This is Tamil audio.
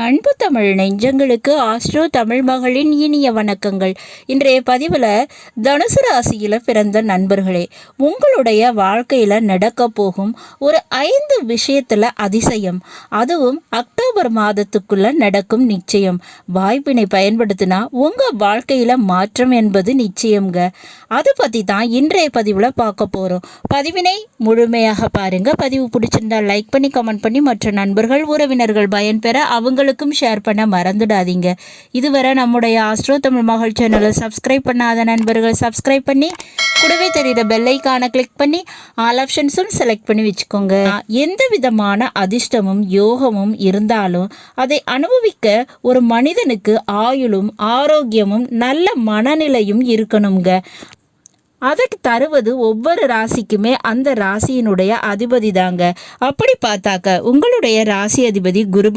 அன்பு தமிழ் நெஞ்சங்களுக்கு ஆஸ்ட்ரோ தமிழ் மகளின் இனிய வணக்கங்கள். இன்றைய பதிவில் தனுசு ராசியில் பிறந்த நண்பர்களே, உங்களுடைய வாழ்க்கையில் நடக்க போகும் ஒரு 5 விஷயத்தில் அதிசயம், அதுவும் அக்டோபர் மாதத்துக்குள்ள நடக்கும் நிச்சயம். வாய்ப்பினை பயன்படுத்தினா உங்கள் வாழ்க்கையில் மாற்றம் என்பது நிச்சயம்ங்க. அதை பற்றி தான் இன்றைய பதிவில் பார்க்க போகிறோம். பதிவினை முழுமையாக பாருங்க. பதிவு பிடிச்சிருந்தால் லைக் பண்ணி கமெண்ட் பண்ணி மற்ற நண்பர்கள் உறவினர்கள் பயன்பெற அவங்களுக்கும் ஷேர் பண்ண மறந்துடாதீங்க. இதுவரை நம்முடைய ஆஸ்ட்ரோ தமிழ் மகள் சேனலை சப்ஸ்கிரைப் பண்ணாத நண்பர்கள் சப்ஸ்கிரைப் பண்ணி கூடவே தெரியுற பெல் ஐகானை கிளிக் பண்ணி ஆல் ஆப்ஷன்ஸும் செலக்ட் பண்ணி வச்சுக்கோங்க. எந்த விதமான அதிர்ஷ்டமும் யோகமும் இருந்தாலும் அதை அனுபவிக்க ஒரு மனிதனுக்கு ஆயுளும் ஆரோக்கியமும் நல்ல மனநிலையும் இருக்கணுங்க. அதற்கு தருவது ஒவ்வொரு ராசிக்குமே அந்த ராசியினுடைய அதிபதி தாங்க. அப்படி பார்த்தாக்க உங்களுடைய ராசி அதிபதி குரு